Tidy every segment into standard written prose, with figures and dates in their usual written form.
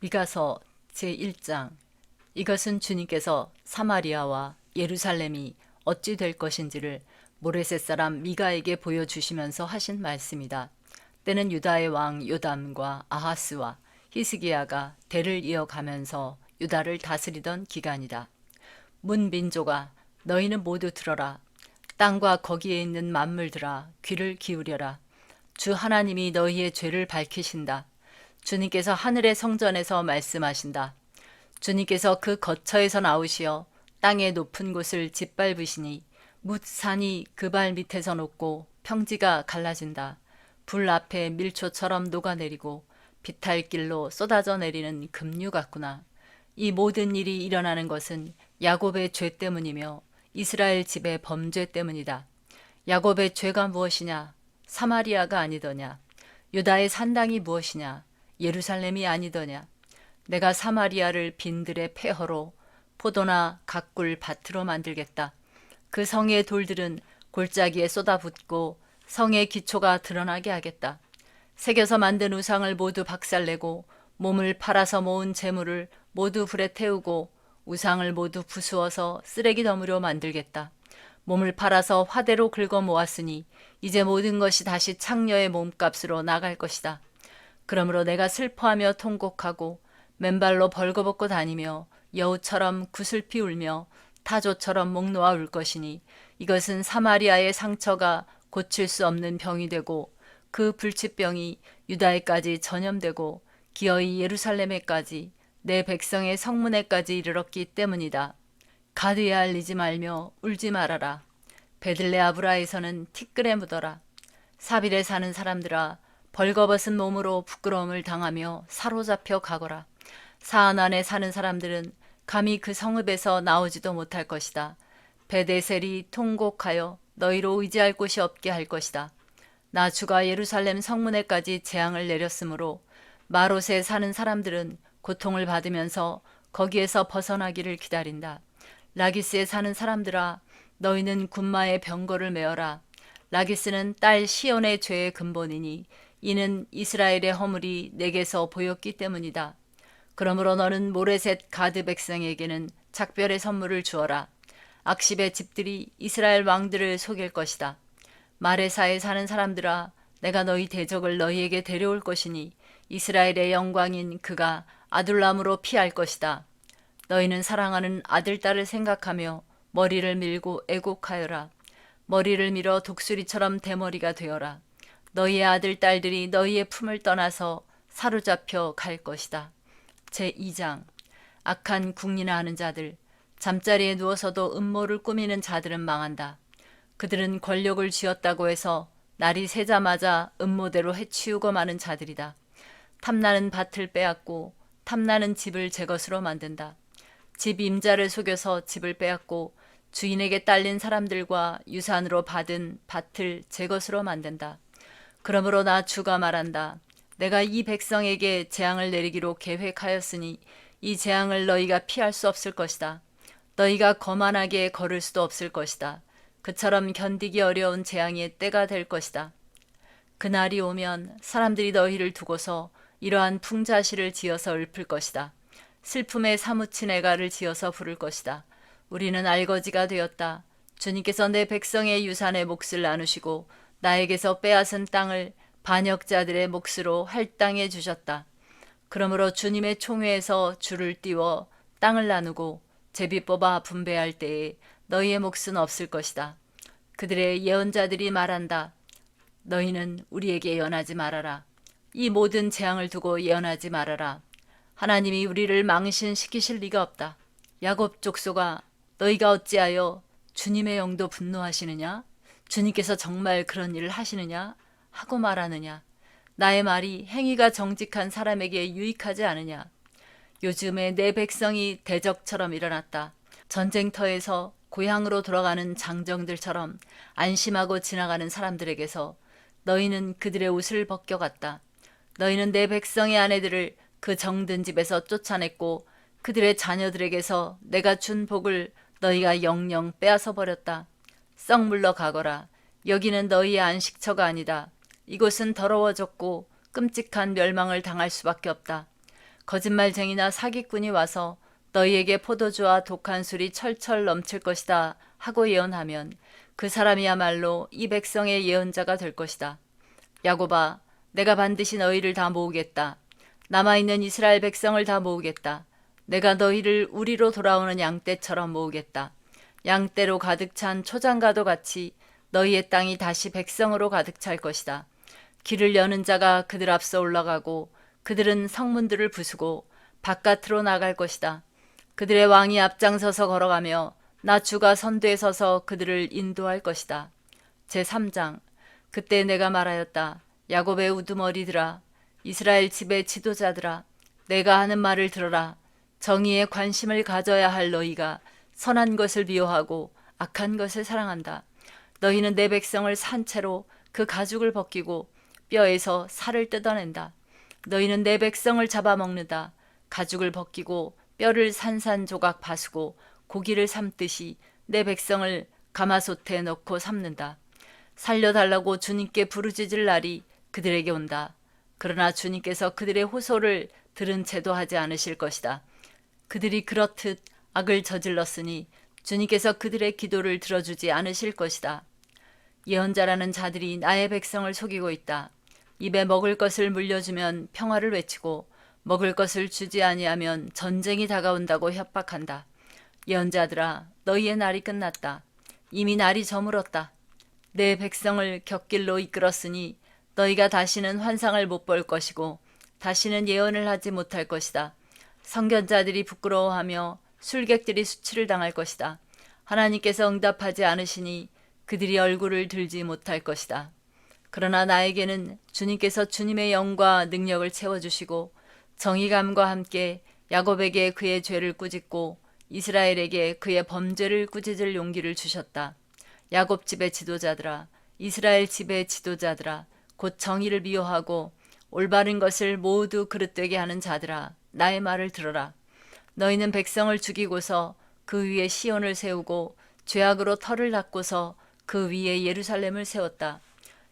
미가서 제1장. 이것은 주님께서 사마리아와 예루살렘이 어찌 될 것인지를 모레셋 사람 미가에게 보여주시면서 하신 말씀이다. 때는 유다의 왕 요담과 아하스와 히스기야가 대를 이어가면서 유다를 다스리던 기간이다. 문 민족아, 너희는 모두 들어라. 땅과 거기에 있는 만물들아, 귀를 기울여라. 주 하나님이 너희의 죄를 밝히신다. 주님께서 하늘의 성전에서 말씀하신다. 주님께서 그 거처에서 나오시어 땅의 높은 곳을 짓밟으시니 뭇산이 그 발 밑에서 녹고 평지가 갈라진다. 불 앞에 밀초처럼 녹아내리고 비탈길로 쏟아져 내리는 급류 같구나. 이 모든 일이 일어나는 것은 야곱의 죄 때문이며 이스라엘 집의 범죄 때문이다. 야곱의 죄가 무엇이냐? 사마리아가 아니더냐? 유다의 산당이 무엇이냐? 예루살렘이 아니더냐? 내가 사마리아를 빈들의 폐허로 포도나 각굴 밭으로 만들겠다. 그 성의 돌들은 골짜기에 쏟아붓고 성의 기초가 드러나게 하겠다. 새겨서 만든 우상을 모두 박살내고 몸을 팔아서 모은 재물을 모두 불에 태우고 우상을 모두 부수어서 쓰레기 더미로 만들겠다. 몸을 팔아서 화대로 긁어 모았으니 이제 모든 것이 다시 창녀의 몸값으로 나갈 것이다. 그러므로 내가 슬퍼하며 통곡하고 맨발로 벌거벗고 다니며 여우처럼 구슬피 울며 타조처럼 목 놓아 울 것이니 이것은 사마리아의 상처가 고칠 수 없는 병이 되고 그 불치병이 유다에까지 전염되고 기어이 예루살렘에까지 내 백성의 성문에까지 이르렀기 때문이다. 가드에 알리지 말며 울지 말아라. 베들레 아브라에서는 티끌에 묻어라. 사빌에 사는 사람들아, 벌거벗은 몸으로 부끄러움을 당하며 사로잡혀 가거라. 사안 안에 사는 사람들은 감히 그 성읍에서 나오지도 못할 것이다. 베데셀이 통곡하여 너희로 의지할 곳이 없게 할 것이다. 나 주가 예루살렘 성문에까지 재앙을 내렸으므로 마롯에 사는 사람들은 고통을 받으면서 거기에서 벗어나기를 기다린다. 라기스에 사는 사람들아, 너희는 군마의 병거를 메어라. 라기스는 딸 시온의 죄의 근본이니 이는 이스라엘의 허물이 내게서 보였기 때문이다. 그러므로 너는 모레셋 가드 백성에게는 작별의 선물을 주어라. 악십의 집들이 이스라엘 왕들을 속일 것이다. 마레사에 사는 사람들아, 내가 너희 대적을 너희에게 데려올 것이니 이스라엘의 영광인 그가 아둘람으로 피할 것이다. 너희는 사랑하는 아들, 딸을 생각하며 머리를 밀고 애곡하여라. 머리를 밀어 독수리처럼 대머리가 되어라. 너희의 아들, 딸들이 너희의 품을 떠나서 사로잡혀 갈 것이다. 제2장. 악한 궁리나 하는 자들, 잠자리에 누워서도 음모를 꾸미는 자들은 망한다. 그들은 권력을 쥐었다고 해서 날이 새자마자 음모대로 해치우고 마는 자들이다. 탐나는 밭을 빼앗고 탐나는 집을 제 것으로 만든다. 집 임자를 속여서 집을 빼앗고 주인에게 딸린 사람들과 유산으로 받은 밭을 제 것으로 만든다. 그러므로 나 주가 말한다. 내가 이 백성에게 재앙을 내리기로 계획하였으니 이 재앙을 너희가 피할 수 없을 것이다. 너희가 거만하게 걸을 수도 없을 것이다. 그처럼 견디기 어려운 재앙의 때가 될 것이다. 그날이 오면 사람들이 너희를 두고서 이러한 풍자시를 지어서 읊을 것이다. 슬픔에 사무친 애가를 지어서 부를 것이다. 우리는 알거지가 되었다. 주님께서 내 백성의 유산의 몫을 나누시고 나에게서 빼앗은 땅을 반역자들의 몫으로 할당해 주셨다. 그러므로 주님의 총회에서 줄을 띄워 땅을 나누고 제비 뽑아 분배할 때에 너희의 몫은 없을 것이다. 그들의 예언자들이 말한다. 너희는 우리에게 예언하지 말아라. 이 모든 재앙을 두고 예언하지 말아라. 하나님이 우리를 망신시키실 리가 없다. 야곱 족속아, 너희가 어찌하여 주님의 영도 분노하시느냐? 주님께서 정말 그런 일을 하시느냐? 하고 말하느냐? 나의 말이 행위가 정직한 사람에게 유익하지 않으냐? 요즘에 내 백성이 대적처럼 일어났다. 전쟁터에서 고향으로 돌아가는 장정들처럼 안심하고 지나가는 사람들에게서 너희는 그들의 옷을 벗겨갔다. 너희는 내 백성의 아내들을 그 정든 집에서 쫓아냈고 그들의 자녀들에게서 내가 준 복을 너희가 영영 빼앗아 버렸다. 썩 물러가거라. 여기는 너희의 안식처가 아니다. 이곳은 더러워졌고 끔찍한 멸망을 당할 수밖에 없다. 거짓말쟁이나 사기꾼이 와서 너희에게 포도주와 독한 술이 철철 넘칠 것이다 하고 예언하면 그 사람이야말로 이 백성의 예언자가 될 것이다. 야곱아, 내가 반드시 너희를 다 모으겠다. 남아있는 이스라엘 백성을 다 모으겠다. 내가 너희를 우리로 돌아오는 양떼처럼 모으겠다. 양떼로 가득 찬 초장과도 같이 너희의 땅이 다시 백성으로 가득 찰 것이다. 길을 여는 자가 그들 앞서 올라가고 그들은 성문들을 부수고 바깥으로 나갈 것이다. 그들의 왕이 앞장서서 걸어가며 나 주가 선두에 서서 그들을 인도할 것이다. 제3장. 그때 내가 말하였다. 야곱의 우두머리들아, 이스라엘 집의 지도자들아, 내가 하는 말을 들어라. 정의에 관심을 가져야 할 너희가 선한 것을 미워하고 악한 것을 사랑한다. 너희는 내 백성을 산채로 그 가죽을 벗기고 뼈에서 살을 뜯어낸다. 너희는 내 백성을 잡아먹는다. 가죽을 벗기고 뼈를 산산조각 바수고 고기를 삶듯이 내 백성을 가마솥에 넣고 삶는다. 살려달라고 주님께 부르짖을 날이 그들에게 온다. 그러나 주님께서 그들의 호소를 들은 채도 하지 않으실 것이다. 그들이 그렇듯 악을 저질렀으니 주님께서 그들의 기도를 들어주지 않으실 것이다. 예언자라는 자들이 나의 백성을 속이고 있다. 입에 먹을 것을 물려주면 평화를 외치고 먹을 것을 주지 아니하면 전쟁이 다가온다고 협박한다. 예언자들아, 너희의 날이 끝났다. 이미 날이 저물었다. 내 백성을 곁길로 이끌었으니 너희가 다시는 환상을 못 볼 것이고 다시는 예언을 하지 못할 것이다. 선견자들이 부끄러워하며 술객들이 수치를 당할 것이다. 하나님께서 응답하지 않으시니 그들이 얼굴을 들지 못할 것이다. 그러나 나에게는 주님께서 주님의 영과 능력을 채워주시고 정의감과 함께 야곱에게 그의 죄를 꾸짖고 이스라엘에게 그의 범죄를 꾸짖을 용기를 주셨다. 야곱 집의 지도자들아, 이스라엘 집의 지도자들아, 곧 정의를 미워하고 올바른 것을 모두 그릇되게 하는 자들아, 나의 말을 들어라. 너희는 백성을 죽이고서 그 위에 시온을 세우고 죄악으로 터를 닦고서 그 위에 예루살렘을 세웠다.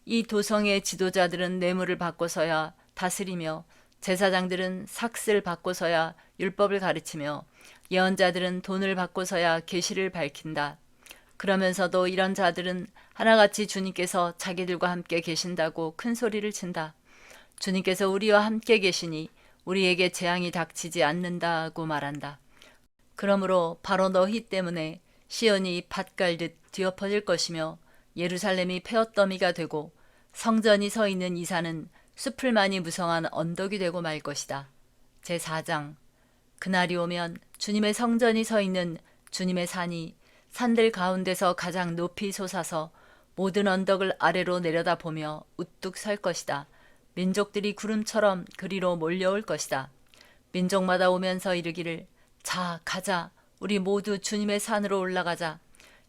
이 도성의 지도자들은 뇌물을 받고서야 다스리며 제사장들은 삭슬 받고서야 율법을 가르치며 예언자들은 돈을 받고서야 계시를 밝힌다. 그러면서도 이런 자들은 하나같이 주님께서 자기들과 함께 계신다고 큰 소리를 친다. 주님께서 우리와 함께 계시니 우리에게 재앙이 닥치지 않는다고 말한다. 그러므로 바로 너희 때문에 시온이 밭 갈듯 뒤엎어질 것이며 예루살렘이 폐허더미가 되고 성전이 서 있는 이 산은 숲을만이 무성한 언덕이 되고 말 것이다. 제4장. 그날이 오면 주님의 성전이 서 있는 주님의 산이 산들 가운데서 가장 높이 솟아서 모든 언덕을 아래로 내려다보며 우뚝 설 것이다. 민족들이 구름처럼 그리로 몰려올 것이다. 민족마다 오면서 이르기를 자, 가자. 우리 모두 주님의 산으로 올라가자.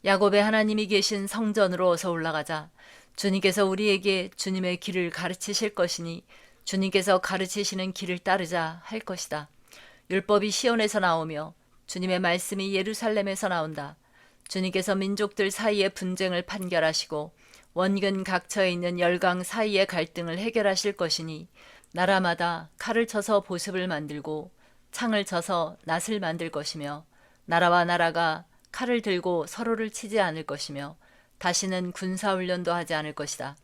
야곱의 하나님이 계신 성전으로 어서 올라가자. 주님께서 우리에게 주님의 길을 가르치실 것이니 주님께서 가르치시는 길을 따르자 할 것이다. 율법이 시온에서 나오며 주님의 말씀이 예루살렘에서 나온다. 주님께서 민족들 사이의 분쟁을 판결하시고 원근 각처에 있는 열강 사이의 갈등을 해결하실 것이니 나라마다 칼을 쳐서 보습을 만들고 창을 쳐서 낫을 만들 것이며 나라와 나라가 칼을 들고 서로를 치지 않을 것이며 다시는 군사훈련도 하지 않을 것이다.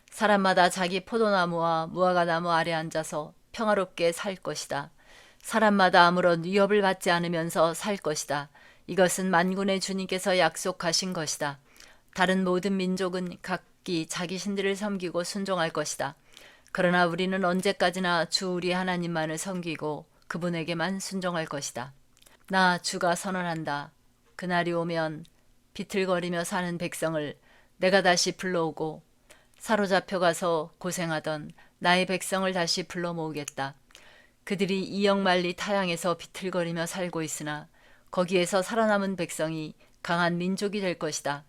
사람마다 자기 포도나무와 무화과나무 아래 앉아서 평화롭게 살 것이다. 사람마다 아무런 위협을 받지 않으면서 살 것이다. 이것은 만군의 주님께서 약속하신 것이다. 다른 모든 민족은 각기 자기 신들을 섬기고 순종할 것이다. 그러나 우리는 언제까지나 주 우리 하나님만을 섬기고 그분에게만 순종할 것이다. 나 주가 선언한다. 그날이 오면 비틀거리며 사는 백성을 내가 다시 불러오고 사로잡혀 가서 고생하던 나의 백성을 다시 불러 모으겠다. 그들이 이역만리 타향에서 비틀거리며 살고 있으나 거기에서 살아남은 백성이 강한 민족이 될 것이다.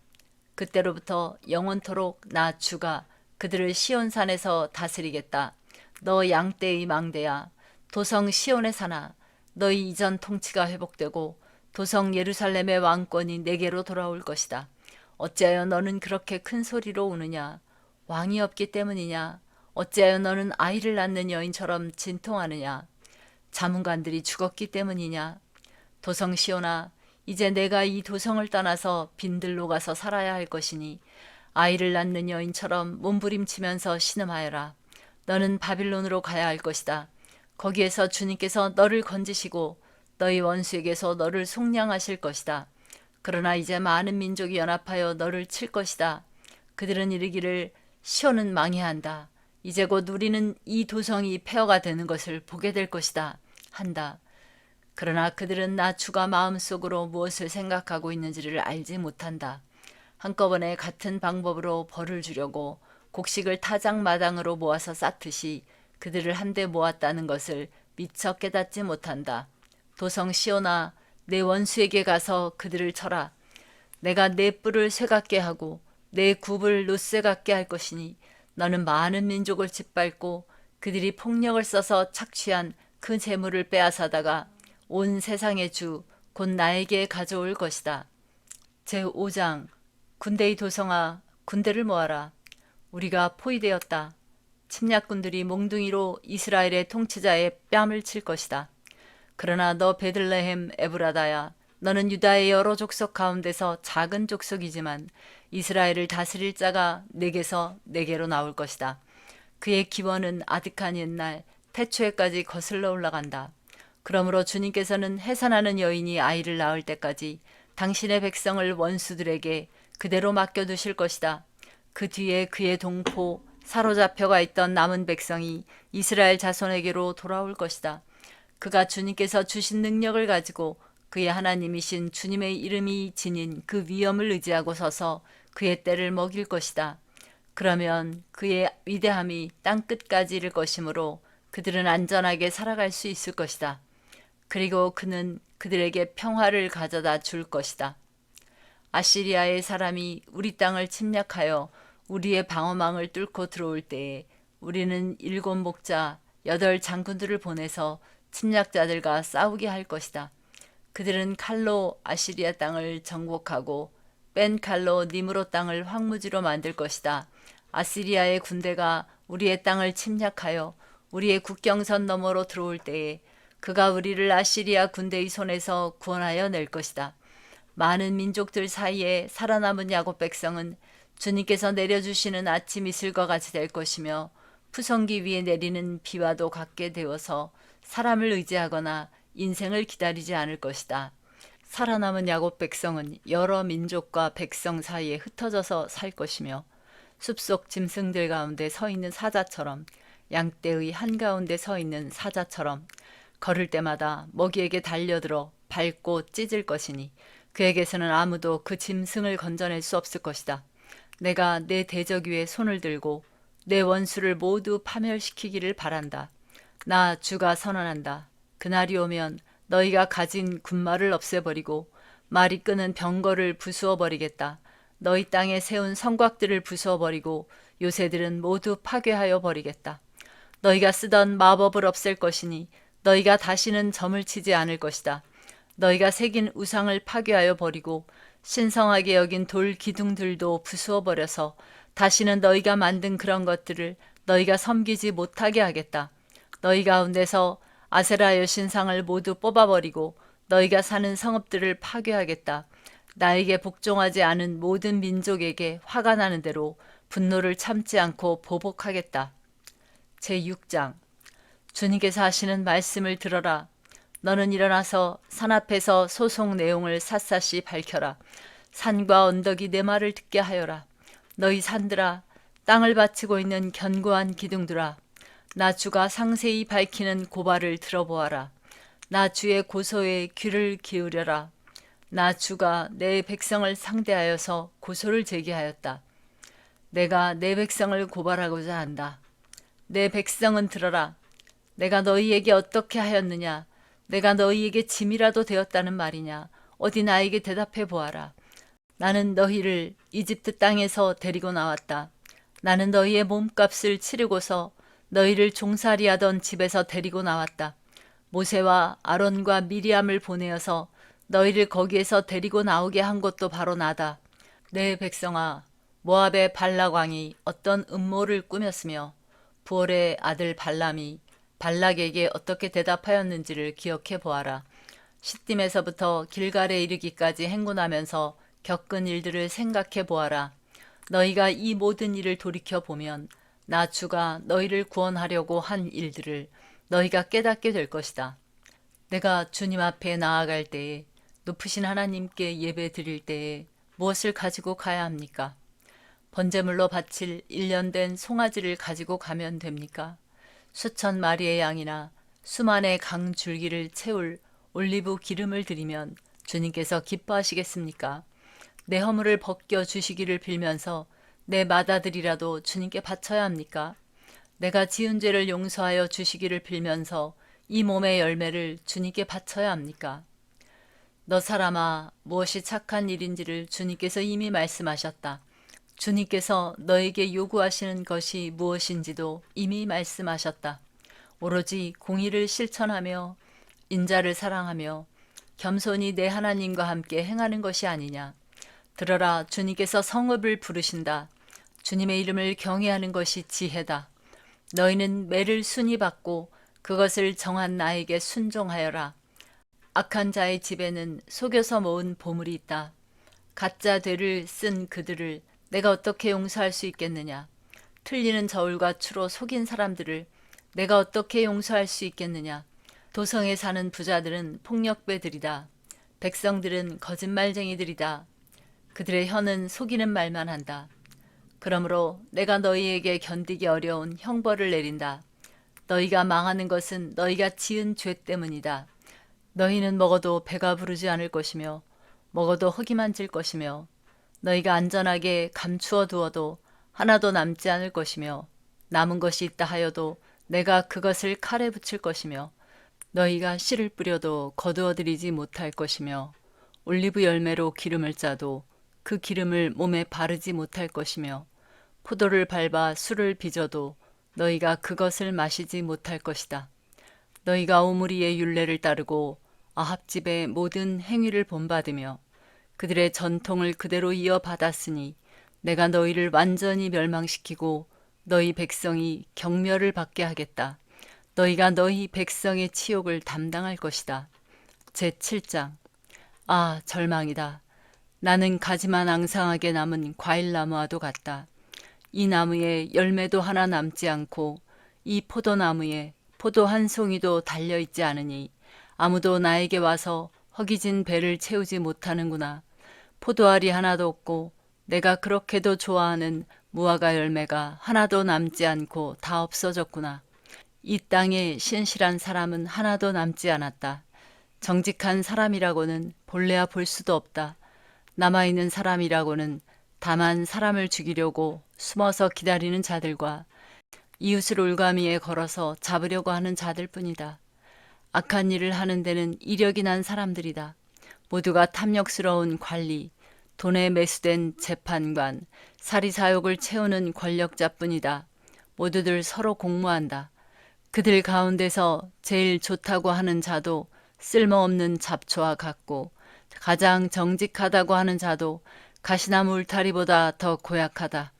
그때로부터 영원토록 나 주가 그들을 시온산에서 다스리겠다. 너 양떼의 망대야. 도성 시온의 산아. 너희 이전 통치가 회복되고 도성 예루살렘의 왕권이 내게로 돌아올 것이다. 어찌하여 너는 그렇게 큰 소리로 우느냐? 왕이 없기 때문이냐? 어찌하여 너는 아이를 낳는 여인처럼 진통하느냐? 자문관들이 죽었기 때문이냐? 도성 시온아, 이제 내가 이 도성을 떠나서 빈들로 가서 살아야 할 것이니 아이를 낳는 여인처럼 몸부림치면서 신음하여라. 너는 바빌론으로 가야 할 것이다. 거기에서 주님께서 너를 건지시고 너희 원수에게서 너를 속량하실 것이다. 그러나 이제 많은 민족이 연합하여 너를 칠 것이다. 그들은 이르기를 시온은 망해한다. 이제 곧 우리는 이 도성이 폐허가 되는 것을 보게 될 것이다. 한다. 그러나 그들은 나 주가 마음속으로 무엇을 생각하고 있는지를 알지 못한다. 한꺼번에 같은 방법으로 벌을 주려고 곡식을 타작마당으로 모아서 쌓듯이 그들을 한데 모았다는 것을 미처 깨닫지 못한다. 도성 시온아, 내 원수에게 가서 그들을 쳐라. 내가 내 뿔을 쇠 같게 하고 내 굽을 롯새 같게 할 것이니 너는 많은 민족을 짓밟고 그들이 폭력을 써서 착취한 그 재물을 빼앗아다가 온 세상의 주 곧 나에게 가져올 것이다. 제5장 군대의 도성아, 군대를 모아라. 우리가 포위되었다. 침략군들이 몽둥이로 이스라엘의 통치자의 뺨을 칠 것이다. 그러나 너 베들레헴 에브라다야, 너는 유다의 여러 족속 가운데서 작은 족속이지만 이스라엘을 다스릴 자가 내게서 내게로 나올 것이다. 그의 기원은 아득한 옛날 태초에까지 거슬러 올라간다. 그러므로 주님께서는 해산하는 여인이 아이를 낳을 때까지 당신의 백성을 원수들에게 그대로 맡겨두실 것이다. 그 뒤에 그의 동포 사로잡혀가 있던 남은 백성이 이스라엘 자손에게로 돌아올 것이다. 그가 주님께서 주신 능력을 가지고 그의 하나님이신 주님의 이름이 지닌 그 위엄을 의지하고 서서 그의 때를 먹일 것이다. 그러면 그의 위대함이 땅끝까지 이를 것이므로 그들은 안전하게 살아갈 수 있을 것이다. 그리고 그는 그들에게 평화를 가져다 줄 것이다. 아시리아의 사람이 우리 땅을 침략하여 우리의 방어망을 뚫고 들어올 때에 우리는 7 목자 8 장군들을 보내서 침략자들과 싸우게 할 것이다. 그들은 칼로 아시리아 땅을 정복하고 뺀 칼로 니므롯 땅을 황무지로 만들 것이다. 아시리아의 군대가 우리의 땅을 침략하여 우리의 국경선 너머로 들어올 때에 그가 우리를 아시리아 군대의 손에서 구원하여 낼 것이다. 많은 민족들 사이에 살아남은 야곱 백성은 주님께서 내려주시는 아침 이슬과 같이 될 것이며 푸성기 위에 내리는 비와도 같게 되어서 사람을 의지하거나 인생을 기다리지 않을 것이다. 살아남은 야곱 백성은 여러 민족과 백성 사이에 흩어져서 살 것이며 숲속 짐승들 가운데 서 있는 사자처럼 양떼의 한가운데 서 있는 사자처럼 걸을 때마다 먹이에게 달려들어 밟고 찢을 것이니 그에게서는 아무도 그 짐승을 건져낼 수 없을 것이다. 내가 내 대적 위에 손을 들고 내 원수를 모두 파멸시키기를 바란다. 나 주가 선언한다. 그날이 오면 너희가 가진 군마를 없애버리고 말이 끄는 병거를 부수어버리겠다. 너희 땅에 세운 성곽들을 부수어버리고 요새들은 모두 파괴하여 버리겠다. 너희가 쓰던 마법을 없앨 것이니 너희가 다시는 점을 치지 않을 것이다. 너희가 새긴 우상을 파괴하여 버리고 신성하게 여긴 돌 기둥들도 부수어 버려서 다시는 너희가 만든 그런 것들을 너희가 섬기지 못하게 하겠다. 너희 가운데서 아세라 여신상을 모두 뽑아버리고 너희가 사는 성읍들을 파괴하겠다. 나에게 복종하지 않은 모든 민족에게 화가 나는 대로 분노를 참지 않고 보복하겠다. 제6장 주님께서 하시는 말씀을 들어라. 너는 일어나서 산 앞에서 소송 내용을 샅샅이 밝혀라. 산과 언덕이 내 말을 듣게 하여라. 너희 산들아, 땅을 바치고 있는 견고한 기둥들아, 나 주가 상세히 밝히는 고발을 들어보아라. 나 주의 고소에 귀를 기울여라. 나 주가 내 백성을 상대하여서 고소를 제기하였다. 내가 내 백성을 고발하고자 한다. 내 백성은 들어라. 내가 너희에게 어떻게 하였느냐? 내가 너희에게 짐이라도 되었다는 말이냐? 어디 나에게 대답해 보아라. 나는 너희를 이집트 땅에서 데리고 나왔다. 나는 너희의 몸값을 치르고서 너희를 종살이하던 집에서 데리고 나왔다. 모세와 아론과 미리암을 보내어서 너희를 거기에서 데리고 나오게 한 것도 바로 나다. 내 백성아, 모압의 발락 왕이 어떤 음모를 꾸몄으며 부올의 아들 발람이 발락에게 어떻게 대답하였는지를 기억해 보아라. 시딤에서부터 길갈에 이르기까지 행군하면서 겪은 일들을 생각해 보아라. 너희가 이 모든 일을 돌이켜 보면 나 주가 너희를 구원하려고 한 일들을 너희가 깨닫게 될 것이다. 내가 주님 앞에 나아갈 때에, 높으신 하나님께 예배 드릴 때에 무엇을 가지고 가야 합니까? 번제물로 바칠 1년 된 송아지를 가지고 가면 됩니까? 수천 마리의 양이나 수만의 강줄기를 채울 올리브 기름을 드리면 주님께서 기뻐하시겠습니까? 내 허물을 벗겨 주시기를 빌면서 내 맏아들이라도 주님께 바쳐야 합니까? 내가 지은 죄를 용서하여 주시기를 빌면서 이 몸의 열매를 주님께 바쳐야 합니까? 너 사람아, 무엇이 착한 일인지를 주님께서 이미 말씀하셨다. 주님께서 너에게 요구하시는 것이 무엇인지도 이미 말씀하셨다. 오로지 공의를 실천하며 인자를 사랑하며 겸손히 내 하나님과 함께 행하는 것이 아니냐. 들어라, 주님께서 성읍을 부르신다. 주님의 이름을 경외하는 것이 지혜다. 너희는 매를 순히 받고 그것을 정한 나에게 순종하여라. 악한 자의 집에는 속여서 모은 보물이 있다. 가짜 되를 쓴 그들을 내가 어떻게 용서할 수 있겠느냐. 틀리는 저울과 추로 속인 사람들을 내가 어떻게 용서할 수 있겠느냐. 도성에 사는 부자들은 폭력배들이다. 백성들은 거짓말쟁이들이다. 그들의 혀는 속이는 말만 한다. 그러므로 내가 너희에게 견디기 어려운 형벌을 내린다. 너희가 망하는 것은 너희가 지은 죄 때문이다. 너희는 먹어도 배가 부르지 않을 것이며 먹어도 흙이 만질 것이며 너희가 안전하게 감추어 두어도 하나도 남지 않을 것이며 남은 것이 있다 하여도 내가 그것을 칼에 붙일 것이며 너희가 씨를 뿌려도 거두어들이지 못할 것이며 올리브 열매로 기름을 짜도 그 기름을 몸에 바르지 못할 것이며 포도를 밟아 술을 빚어도 너희가 그것을 마시지 못할 것이다. 너희가 오므리의 율례를 따르고 아합집의 모든 행위를 본받으며 그들의 전통을 그대로 이어받았으니 내가 너희를 완전히 멸망시키고 너희 백성이 경멸을 받게 하겠다. 너희가 너희 백성의 치욕을 담당할 것이다. 제7장. 아, 절망이다. 나는 가지만 앙상하게 남은 과일나무와도 같다. 이 나무에 열매도 하나 남지 않고 이 포도나무에 포도 한 송이도 달려있지 않으니 아무도 나에게 와서 허기진 배를 채우지 못하는구나. 포도알이 하나도 없고 내가 그렇게도 좋아하는 무화과 열매가 하나도 남지 않고 다 없어졌구나. 이 땅에 신실한 사람은 하나도 남지 않았다. 정직한 사람이라고는 볼래야 볼 수도 없다. 남아있는 사람이라고는 다만 사람을 죽이려고 숨어서 기다리는 자들과 이웃을 올가미에 걸어서 잡으려고 하는 자들뿐이다. 악한 일을 하는 데는 이력이 난 사람들이다. 모두가 탐욕스러운 관리, 돈에 매수된 재판관, 사리사욕을 채우는 권력자뿐이다. 모두들 서로 공모한다. 그들 가운데서 제일 좋다고 하는 자도 쓸모없는 잡초와 같고 가장 정직하다고 하는 자도 가시나무 울타리보다 더 고약하다.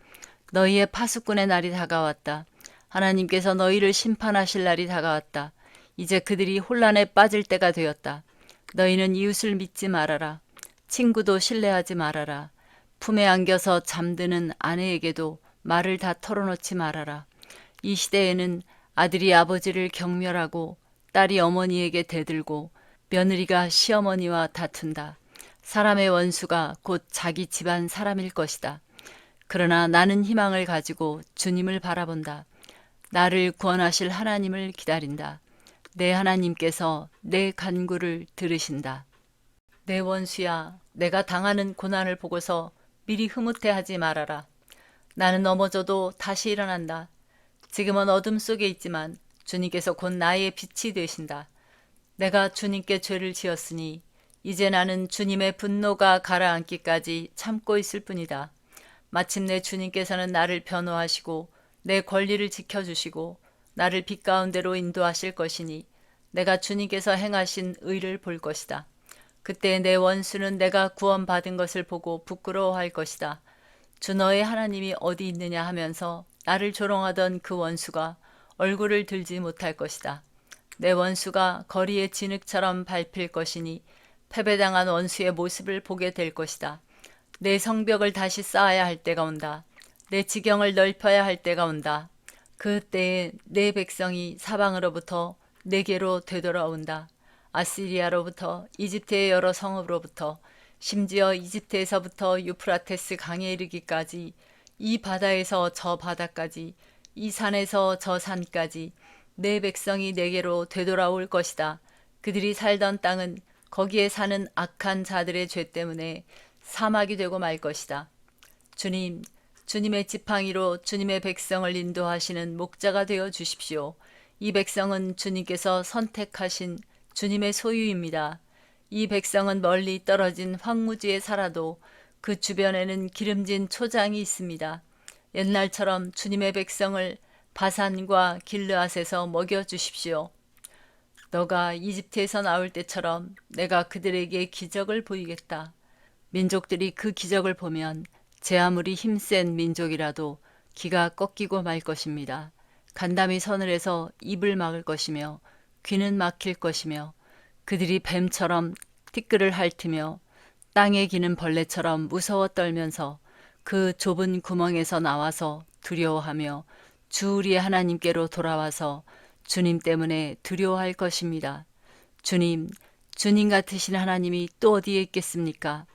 너희의 파수꾼의 날이 다가왔다. 하나님께서 너희를 심판하실 날이 다가왔다. 이제 그들이 혼란에 빠질 때가 되었다. 너희는 이웃을 믿지 말아라. 친구도 신뢰하지 말아라. 품에 안겨서 잠드는 아내에게도 말을 다 털어놓지 말아라. 이 시대에는 아들이 아버지를 경멸하고 딸이 어머니에게 대들고 며느리가 시어머니와 다툰다. 사람의 원수가 곧 자기 집안 사람일 것이다. 그러나 나는 희망을 가지고 주님을 바라본다. 나를 구원하실 하나님을 기다린다. 내 하나님께서 내 간구를 들으신다. 내 원수야, 내가 당하는 고난을 보고서 미리 흐뭇해하지 말아라. 나는 넘어져도 다시 일어난다. 지금은 어둠 속에 있지만 주님께서 곧 나의 빛이 되신다. 내가 주님께 죄를 지었으니 이제 나는 주님의 분노가 가라앉기까지 참고 있을 뿐이다. 마침내 주님께서는 나를 변호하시고 내 권리를 지켜주시고 나를 빛 가운데로 인도하실 것이니 내가 주님께서 행하신 의를 볼 것이다. 그때 내 원수는 내가 구원받은 것을 보고 부끄러워할 것이다. 주 너의 하나님이 어디 있느냐 하면서 나를 조롱하던 그 원수가 얼굴을 들지 못할 것이다. 내 원수가 거리의 진흙처럼 밟힐 것이니 패배당한 원수의 모습을 보게 될 것이다. 내 성벽을 다시 쌓아야 할 때가 온다. 내 지경을 넓혀야 할 때가 온다. 그때에 내 백성이 사방으로부터 내게로 되돌아온다. 아시리아로부터, 이집트의 여러 성읍으로부터, 심지어 이집트에서부터 유프라테스 강에 이르기까지, 이 바다에서 저 바다까지, 이 산에서 저 산까지 내 백성이 내게로 되돌아올 것이다. 그들이 살던 땅은 거기에 사는 악한 자들의 죄 때문에 사막이 되고 말 것이다. 주님, 주님의 지팡이로 주님의 백성을 인도하시는 목자가 되어 주십시오. 이 백성은 주님께서 선택하신 주님의 소유입니다. 이 백성은 멀리 떨어진 황무지에 살아도 그 주변에는 기름진 초장이 있습니다. 옛날처럼 주님의 백성을 바산과 길르앗에서 먹여 주십시오. 너가 이집트에서 나올 때처럼 내가 그들에게 기적을 보이겠다. 민족들이 그 기적을 보면 제 아무리 힘센 민족이라도 기가 꺾이고 말 것입니다. 간담이 서늘해서 입을 막을 것이며 귀는 막힐 것이며 그들이 뱀처럼 티끌을 핥으며 땅에 기는 벌레처럼 무서워 떨면서 그 좁은 구멍에서 나와서 두려워하며 주 우리의 하나님께로 돌아와서 주님 때문에 두려워할 것입니다. 주님 같으신 하나님이 또 어디에 있겠습니까?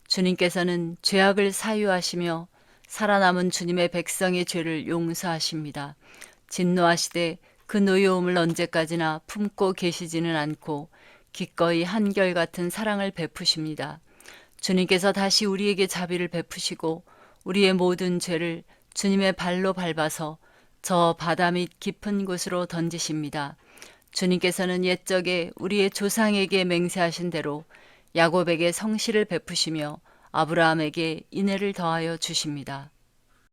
주님께서는 죄악을 사유하시며 살아남은 주님의 백성의 죄를 용서하십니다. 진노하시되 그 노여움을 언제까지나 품고 계시지는 않고 기꺼이 한결같은 사랑을 베푸십니다. 주님께서 다시 우리에게 자비를 베푸시고 우리의 모든 죄를 주님의 발로 밟아서 저 바다 밑 깊은 곳으로 던지십니다. 주님께서는 옛적에 우리의 조상에게 맹세하신 대로 야곱에게 성실을 베푸시며 아브라함에게 인애를 더하여 주십니다.